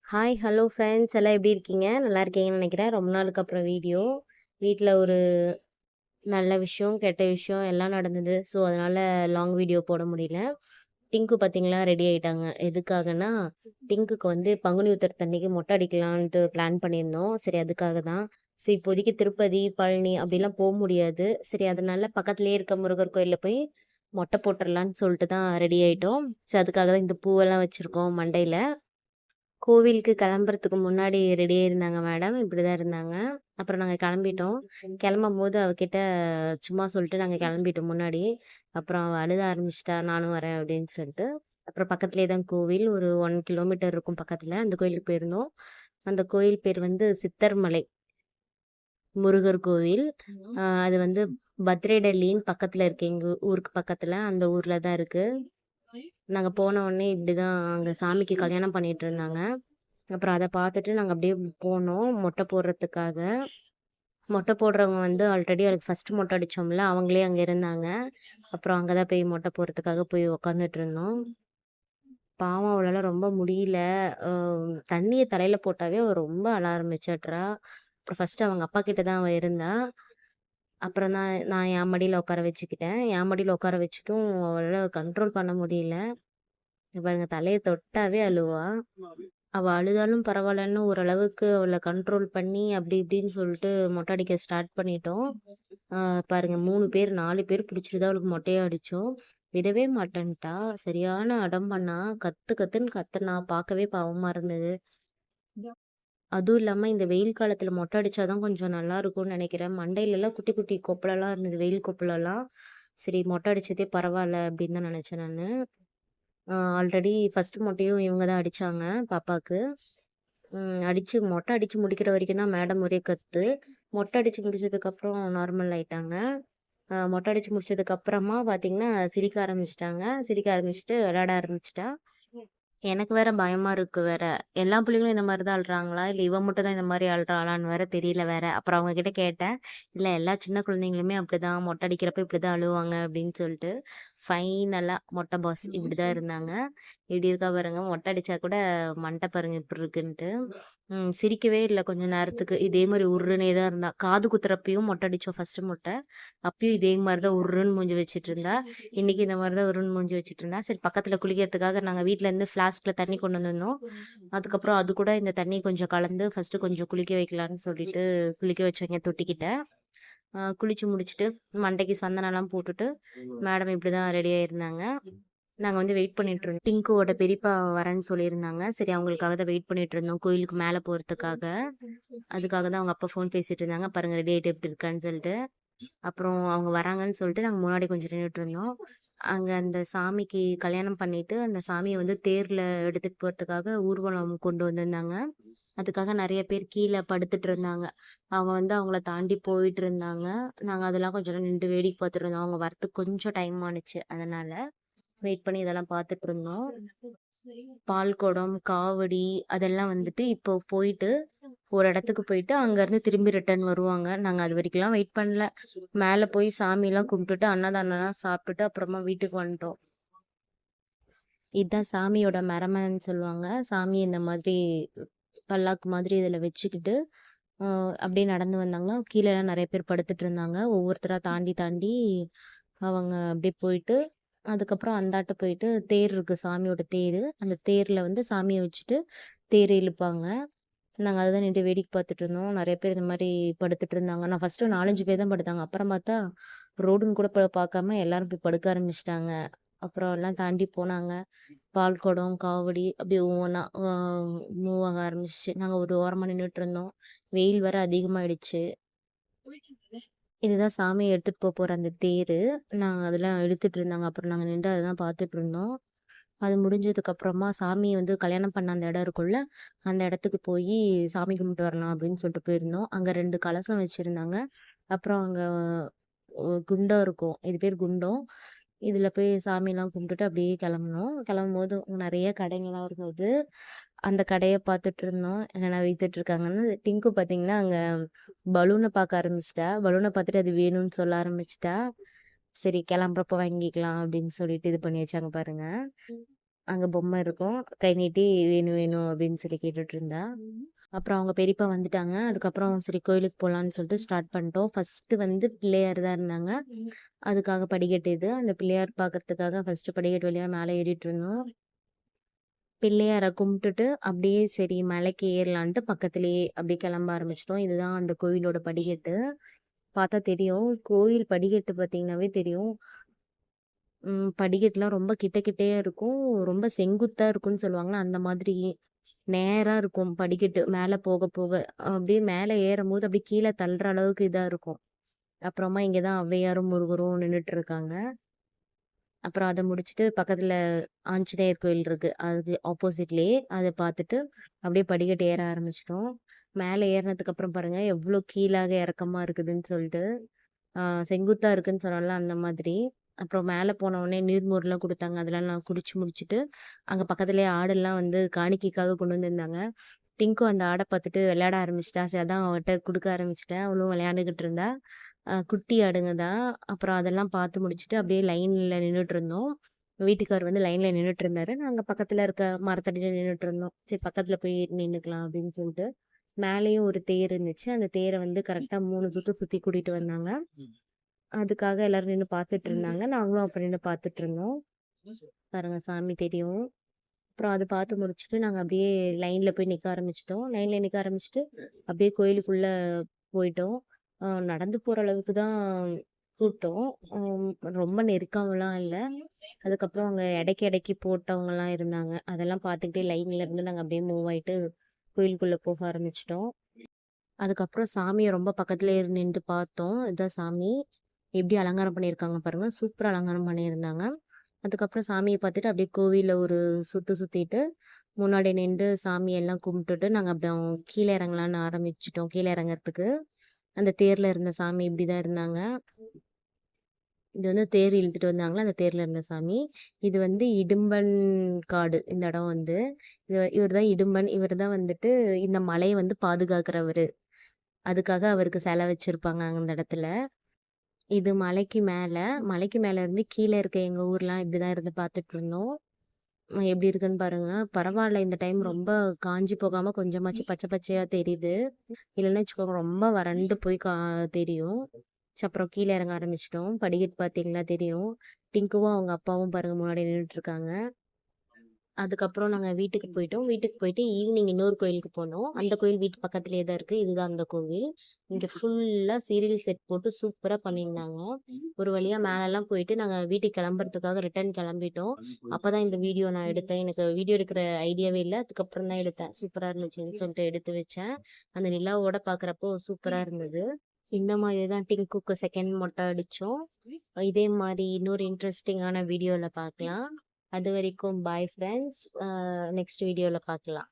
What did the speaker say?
Hi, hello friends எல்லாம் எப்படி இருக்கீங்க? நல்லா இருக்கீங்கன்னு நினைக்கிறேன். ரொம்ப நாளுக்கு அப்புறம் வீடியோ. வீட்டில் ஒரு நல்ல விஷயம், கெட்ட விஷயம் எல்லாம் நடந்தது. ஸோ அதனால லாங் வீடியோ போட முடியல. டிங்கு பார்த்தீங்களா ரெடி ஆயிட்டாங்க. எதுக்காகன்னா, டிங்குக்கு வந்து பங்குனி உத்திரத்தன்னைக்கு மொட்டை அடிக்கலான்ட்டு பிளான் பண்ணியிருந்தோம். சரி அதுக்காக தான். ஸோ இப்போதைக்கு திருப்பதி, பழனி அப்படிலாம் போக முடியாது. சரி அதனால பக்கத்துலேயே இருக்க முருகர் கோயிலில் போய் மொட்டை போட்டுடலான்னு சொல்லிட்டு தான் ரெடி ஆயிட்டோம். ஸோ அதுக்காக தான் இந்த பூவெல்லாம் வச்சுருக்கோம் மண்டையில். கோவிலுக்கு கிளம்புறதுக்கு முன்னாடி ரெடியா இருந்தாங்க மேடம். இப்படிதான் இருந்தாங்க. அப்புறம் நாங்க கிளம்பிட்டோம். கிளம்பும்போது அவகிட்ட சும்மா சொல்லிட்டு நாங்க கிளம்பிட்டோம் முன்னாடி. அப்புறம் அவ அழுத ஆரம்பிச்சுட்டா, "நானும் வரேன்" அப்படின்னு சொல்லிட்டு. அப்புறம் பக்கத்திலேயே தான் கோவில். ஒரு 1 கிலோமீட்டர் இருக்கும் பக்கத்துல. அந்த கோயிலுக்கு போயிருந்தோம். அந்த கோயில் பேர் வந்து சித்தர்மலை முருகர் கோவில். அது வந்து பத்ரேடல்லின்னு பக்கத்துல இருக்கு. எங்க ஊருக்கு பக்கத்துல. அந்த ஊர்ல தான் இருக்கு. நாங்க போன உடனே இப்படிதான் அங்க சாமிக்கு கல்யாணம் பண்ணிட்டு இருந்தாங்க. அப்புறம் அத பார்த்துட்டு நாங்க அப்படியே போனோம் மொட்டை போடுறதுக்காக. மொட்டை போடுறவங்க வந்து ஆல்ரெடி அதுக்கு ஃபர்ஸ்ட் மொட்டை அடிச்சோம்ல, அவங்களே அங்க இருந்தாங்க. அப்புறம் அங்க தான் போய் மொட்டை போடுறதுக்காக போய் உக்காந்துட்டு இருந்தோம். பாவம் அவளால ரொம்ப முடியல. அ தண்ணிய தலையில போட்டாவே அவ ரொம்ப அழ ஆரம்பிச்சுட்றா. அப்புறம் ஃபர்ஸ்ட் அவங்க அப்பா கிட்ட தான் அவ இருந்தா. அப்புறம் தான் நான் என் மடியில உட்கார வச்சுக்கிட்டேன். என் மடியில உட்கார வச்சுட்டும் அவளால கண்ட்ரோல் பண்ண முடியல. இங்க பாருங்க தலைய தொட்டாவே அழுவா. அவ அழுதாலும் பரவாயில்லன்னு ஓரளவுக்கு அவள கண்ட்ரோல் பண்ணி அப்படி இப்படின்னு சொல்லிட்டு மொட்டை அடிக்க ஸ்டார்ட் பண்ணிட்டோம். ஆ பாருங்க 3 பேர் 4 பேர் பிடிச்சிட்டு தான் அவளுக்கு மொட்டையே அடிச்சோம். விடவே மாட்டேன்ட்டா. சரியான அடம் பண்ணா. கத்து கத்துன்னு கத்துனா. பார்க்கவே பாவமா இருந்தது. அதுவும் இல்லாம இந்த வெயில் காலத்துல மொட்டை அடிச்சா தான் கொஞ்சம் நல்லா இருக்கும்னு நினைக்கிறேன். மண்டையிலலாம் குட்டி குட்டி கொப்பளம்லாம் இருந்தது. வெயில் கொப்பளம்லாம். சரி மொட்டை அடிச்சதே பரவால்ல அப்படின்னு தான் நினைச்சேன் நானு. ஆல்ரெடி ஃபர்ஸ்ட் மொட்டையும் இவங்க தான் அடிச்சாங்க பாப்பாக்கு. அடிச்சு மொட்டை அடிச்சு முடிக்கிற வரைக்கும் தான் மேடம் ஒரே கத்து. மொட்டை அடிச்சு முடிச்சதுக்கப்புறம் நார்மல் ஆயிட்டாங்க. மொட்டை அடிச்சு முடிச்சதுக்கு அப்புறமா பார்த்தீங்கன்னா, சிரிக்க ஆரம்பிச்சுட்டாங்க. சிரிக்க ஆரம்பிச்சுட்டு விளையாட ஆரம்பிச்சுட்டா. எனக்கு வேற பயமா இருக்கு வேற. எல்லா பிள்ளைங்களும் இந்த மாரி தான் அழுறாங்களா? இல்ல இவ மட்டும் தான் இந்த மாரி அழுறாளான்னு வேற தெரியல வேற. அப்புறம் அவங்க கிட்ட கேட்டேன். இல்ல எல்லா சின்ன குழந்தைங்களுமே அப்படிதான் மொட்டை அடிக்கிறப்ப இப்படிதான் அழுவாங்க அப்படின்னு சொல்லிட்டு. ஃபைனலா மொட்டை பாஸ் இப்படிதான் இருந்தாங்க. இப்படி இருக்கா பாருங்க. மொட்டை அடிச்சா கூட மண்டை பாருங்க இப்படி இருக்குன்ட்டு. சிரிக்கவே இல்ல கொஞ்ச நேரத்துக்கு. இதே மாரி உர்ருனே தான் இருந்தா. காது குத்துறப்பயும் மொட்டை அடிச்சோம் ஃபர்ஸ்ட் மொட்டை. அப்பயும் இதே மாரி தான் உர்ருன்னு மூஞ்சி வச்சுட்டு இருந்தா. இன்னைக்கு இந்த மாரி தான் உருன்னு மூஞ்சி வச்சுட்டு இருந்தா. சரி பக்கத்துல குளிக்கிறதுக்காக நாங்க வீட்ல இருந்து ஃப்ளாஸ்க்ல தண்ணி கொண்டு வந்திருந்தோம். அதுக்கப்புறம் அது கூட இந்த தண்ணி கொஞ்சம் கலந்து ஃபர்ஸ்ட் கொஞ்சம் குளிக்க வைக்கலான்னு சொல்லிட்டு குளிக்க வச்சோங்க தொட்டிக்கிட்ட. குளிச்சு முடிச்சுட்டு மண்டைக்கு சந்தனம்லாம் போட்டுட்டு மேடம் இப்படிதான் ரெடி ஆயிருந்தாங்க. நாங்க வந்து வெயிட் பண்ணிட்டு இருந்தோம். டிங்குவோட பெரியப்பா வரேன்னு சொல்லியிருந்தாங்க. சரி அவங்களுக்காக தான் வெயிட் பண்ணிட்டு இருந்தோம் கோயிலுக்கு மேல போறதுக்காக. அதுக்காக தான் அவங்க அப்பா ஃபோன் பேசிட்டு இருந்தாங்க. பாருங்க ரெடி ஆயிட்டு எப்படி இருக்கான்னு சொல்லிட்டு. அப்புறம் அவங்க வராங்கன்னு சொல்லிட்டு நாங்க முன்னாடி கொஞ்சம் நின்னுட்டு இருந்தோம். அங்க அந்த சாமிக்கு கல்யாணம் பண்ணிட்டு, அந்த சாமிய வந்து தேர்ல எடுத்துட்டு போறதுக்காக ஊர்வலம் கொண்டு வந்திருந்தாங்க. அதுக்காக நெறைய பேர் கீழ படுத்துட்டு இருந்தாங்க. அவங்க வந்து அவங்கள தாண்டி போயிட்டு இருந்தாங்க. நாங்க அதெல்லாம் கொஞ்ச நேரம் நின்டு வேடிக்கை பார்த்துட்டு இருந்தோம். அவங்க வரத்துக்கு கொஞ்சம் டைம் ஆனுச்சு. அதனால வெயிட் பண்ணி இதெல்லாம் பார்த்துட்டு இருந்தோம். பால் குடம், காவடி அதெல்லாம் வந்துட்டு இப்போ போயிட்டு ஒரு இடத்துக்கு போயிட்டு அங்கேருந்து திரும்பி ரிட்டர்ன் வருவாங்க. நாங்க அது வரைக்கும்லாம் வெயிட் பண்ணல. மேல போய் சாமிலாம் கும்பிட்டுட்டு, அன்னதானம்லாம் சாப்பிட்டுட்டு அப்புறமா வீட்டுக்கு வந்துட்டோம். இதுதான் சாமியோட மரமன்னு சொல்லுவாங்க. சாமி இந்த மாதிரி பல்லாக்கு மாதிரி இதில வச்சுக்கிட்டு, அ அப்படியே நடந்து வந்தாங்கன்னா, கீழலாம் நெறைய பேர் படுத்துட்டு இருந்தாங்க. ஒவ்வொருத்தரா தாண்டி தாண்டி அவங்க அப்படியே போயிட்டு, அதுக்கப்புறம் அந்தாட்ட போயிட்டு தேர் இருக்கு சாமியோட தேரு. அந்த தேர்ல வந்து சாமிய வச்சுட்டு தேர் இழுப்பாங்க. நாங்க அதுதான் நின்னுட்டு வேடிக்கை பார்த்துட்டு இருந்தோம். நெறைய பேர் இந்த மாரி படுத்துட்டு இருந்தாங்க. நான் ஃபர்ஸ்ட்டு 4, 5 பேர் தான் படுத்தாங்க. அப்புறம் பார்த்தா, ரோடுன்னு கூட பார்க்காம எல்லாரும் போய் படுக்க ஆரம்பிச்சுட்டாங்க. அப்புறம் எல்லாம் தாண்டி போனாங்க. பால் குடம், காவடி அப்படியே ஒவ்வொன்னா மூவ் ஆக ஆரம்பிச்சுச்சு. நாங்க ஒரு ஓரமா நின்னுட்டு இருந்தோம். வெயில் வேற அதிகமாயிடுச்சு. இதுதான் சாமிய எடுத்துட்டு போற அந்த தேரு. நாங்க அதெல்லாம் இழுத்துட்டு இருந்தாங்க. அப்புறம் நாங்க நின்டு அததான் பார்த்துட்டு இருந்தோம். அது முடிஞ்சதுக்கு அப்புறமா சாமி வந்து கல்யாணம் பண்ண அந்த இடம் இருக்கும்ல, அந்த இடத்துக்கு போயி சாமி கும்பிட்டு வரலாம் அப்படின்னு சொல்லிட்டு போயிருந்தோம். அங்க 2 கலசம் வச்சிருந்தாங்க. அப்புறம் அங்க குண்டம் இருக்கும். இது பேர் குண்டம். இதுல போய் சாமிலாம் கும்பிட்டுட்டு அப்படியே கிளம்புனோம். கிளம்பும்போது நெறைய கடைங்கலாம் இருந்தது. அந்த கடைய பார்த்துட்டு இருந்தோம். என்னென்ன வித்துட்டு இருக்காங்கன்னு. டிங்கு பார்த்தீங்கன்னா, அங்க பலூன பார்க்க ஆரம்பிச்சுட்டா. பலூன பார்த்துட்டு அது வேணும்னு சொல்ல ஆரம்பிச்சுட்டா. சரி கிளம்புறப்போ வாங்கிக்கலாம் அப்படின்னு சொல்லிட்டு இது பண்ணி வச்சாங்க பாருங்க. அங்க பொம்மை இருக்கும். கை நீட்டி வேணும் வேணும் அப்படின்னு சொல்லி கேட்டுட்டு இருந்தா. அப்புறம் அவங்க பெரியப்பா வந்துட்டாங்க. அதுக்கப்புறம் சரி கோயிலுக்கு போலான்னு சொல்லிட்டு ஸ்டார்ட் பண்ணிட்டோம். ஃபர்ஸ்ட்டு வந்து பிள்ளையார் தான் இருந்தாங்க. அதுக்காக படிக்கட்டு இது. அந்த பிள்ளையார் பார்க்கறதுக்காக ஃபர்ஸ்ட்டு படிக்கட்டு வழியா மேலே ஏறிட்டு இருந்தோம். பிள்ளையார கும்பிட்டுட்டு அப்படியே சரி மலைக்கு ஏறலான்ட்டு பக்கத்துலயே அப்படியே கிளம்ப ஆரம்பிச்சிட்டோம். இதுதான் அந்த கோயிலோட படிக்கட்டு. பார்த்தா தெரியும். கோயில் படிக்கட்டு பார்த்தீங்கன்னாவே தெரியும். படிக்கட்டுலாம் ரொம்ப கிட்ட கிட்டயே இருக்கும். ரொம்ப செங்குத்தா இருக்கும்ன்னு சொல்லுவாங்கல்ல, அந்த மாதிரி நேரா இருக்கும் படிக்கட்டு. மேல போக போக அப்படியே மேல ஏறும்போது அப்படியே கீழ தள்ளுற அளவுக்கு இதா இருக்கும். அப்புறமா இங்க தான் ஔவையாரும், முருகரும் நின்னுட்டு இருக்காங்க. அப்புறம் அத முடிச்சுட்டு பக்கத்துல ஆஞ்சநேயர் கோயில் இருக்கு. அதுக்கு ஆப்போசிட்லயே அத பார்த்துட்டு அப்படியே படிக்கட்டு ஏற ஆரம்பிச்சுட்டோம். மேல ஏறுனதுக்கு அப்புறம் பாருங்க எவ்ளோ கீழாக இறக்கமா இருக்குதுன்னு சொல்லிட்டு. செங்குத்தா இருக்குன்னு சொன்னேன்ல அந்த மாதிரி. அப்புறம் மேல போன உடனே நீர்மோர்லாம் குடுத்தாங்க. அதெல்லாம் நான் குடிச்சு முடிச்சுட்டு, அங்க பக்கத்துலயே ஆடெல்லாம் வந்து காணிக்கைக்காக கொண்டு வந்திருந்தாங்க. டிங்கு அந்த ஆட பார்த்துட்டு விளையாட ஆரம்பிச்சுட்டா. சரி அதான் அவட்ட குடுக்க ஆரம்பிச்சுட்டேன். அவளும் விளையாண்டுகிட்டு இருந்தா. குட்டி ஆடுங்க தான். அப்புறம் அதெல்லாம் பார்த்து முடிச்சுட்டு அப்படியே லைன்ல நின்னுட்டுருந்தோம். வீட்டுக்காரர் வந்து லைன்ல நின்னுட்டுருந்தாரு. நாங்க பக்கத்துல இருக்க மரத்தடியில நின்னுட்டுருந்தோம். சரி பக்கத்துல போய் நின்னுக்கலாம் அப்படின்னு சொல்லிட்டு. மேலேயும் ஒரு தேர் இருந்துச்சு. அந்த தேர வந்து கரெக்ட்டா 3 சுத்து சுத்தி கூட்டிட்டு வந்தாங்க. அதுக்காக எல்லாரும் நின்னு பார்த்துட்டு இருந்தாங்க. நாங்களும் அப்ப நின்னு பார்த்துட்டு இருந்தோம். பாருங்க சாமி தெரியும். அப்புறம் அது பார்த்து முடிச்சுட்டு நாங்க அப்படியே லைன்ல போய் நிக்க ஆரம்பிச்சுட்டோம். லைன்ல நிக்க ஆரம்பிச்சுட்டு அப்படியே கோயிலுக்குள்ள போயிட்டோம். நடந்து போற அளவுக்கு தான் கூட்டம். அம் ரொம்ப நெருக்கம்லாம் இல்ல. அதுக்கப்புறம் அங்க எடைக்கு எடைக்கு போட்டவங்கலாம் இருந்தாங்க. அதெல்லாம் பார்த்துக்கிட்டே லைன்ல இருந்து நாங்க அப்படியே மூவ் ஆயிட்டு கோயிலுக்குள்ள போக ஆரம்பிச்சுட்டோம். அதுக்கப்புறம் சாமிய ரொம்ப பக்கத்துலயே நின்டு பார்த்தோம். இதான் சாமி. எப்படி அலங்காரம் பண்ணியிருக்காங்க பாருங்க. சூப்பரா அலங்காரம் பண்ணியிருந்தாங்க. அதுக்கப்புறம் சாமிய பார்த்துட்டு அப்படியே கோவில்ல ஒரு சுத்து சுத்திட்டு, முன்னாடி நின்டு சாமியெல்லாம் கும்பிட்டுட்டு, நாங்க அப்புறம் கீழ இறங்கலான்னு ஆரம்பிச்சுட்டோம். கீழ இறங்கறதுக்கு. அந்த தேர்ல இருந்த சாமி இப்படிதான் இருந்தாங்க. இது வந்து தேர் இழுத்துட்டு வந்தாங்கல்ல, அந்த தேர்ல இருந்த சாமி. இது வந்து இடும்பன் காடு இந்த இடம் வந்து. இவர் தான் இடும்பன். இவர் தான் வந்துட்டு இந்த மலைய வந்து பாதுகாக்கிறவரு. அதுக்காக அவருக்கு சிலை வச்சிருப்பாங்க அந்த இடத்துல. இது மலைக்கு மேல இருந்து கீழ இருக்க எங்க ஊர்லாம் இப்படிதான் இருந்து பார்த்துட்டு இருந்தோம். எப்படி இருக்குன்னு பாருங்க. பரவால்ல இந்த டைம் ரொம்ப காஞ்சு போகாம கொஞ்சமாச்சும் பச்சை பச்சையா தெரியுது. இல்லன்னா வச்சுக்கோங்க ரொம்ப வறண்டு போய் தெரியும். அப்புறம் கீழ இறங்க ஆரம்பிச்சுட்டோம். படிக்கட்டு பார்த்தீங்களா தெரியும். டிங்குவும் அவங்க அப்பாவும் பாருங்க முன்னாடி நின்னுட்டு இருக்காங்க. அதுக்கப்புறம் நாங்க வீட்டுக்கு போயிட்டோம். வீட்டுக்கு போயிட்டு ஈவினிங் இன்னொரு கோயிலுக்கு போனோம். அந்த கோயில் வீட்டு பக்கத்திலேயே தான் இருக்கு. இதுதான் அந்த கோவில். இங்க ஃபுல்லா சீரியல் செட் போட்டு சூப்பரா பண்ணியிருந்தாங்க. ஒரு வழியா மேலலாம் போயிட்டு நாங்க வீட்டுக்கு கிளம்புறதுக்காக ரிட்டர்ன் கிளம்பிட்டோம். அப்பதான் இந்த வீடியோ நான் எடுத்தேன். எனக்கு வீடியோ எடுக்கிற ஐடியாவே இல்ல. அதுக்கப்புறம் தான் எடுத்தேன். சூப்பரா இருந்துச்சுன்னு சொல்லிட்டு எடுத்து வச்சேன். அந்த நிலாவோட பார்க்குறப்போ சூப்பரா இருந்தது. இந்த மாதிரி தான் டிங்க்குக்கு செகண்ட் மொட்டை அடிச்சோம். இதே மாதிரி இன்னொரு இன்ட்ரெஸ்டிங்கான வீடியோல பார்க்கலாம். அது வரைக்கும் பாய் ஃப்ரெண்ட்ஸ். நெக்ஸ்ட் வீடியோல பார்க்கலாம்.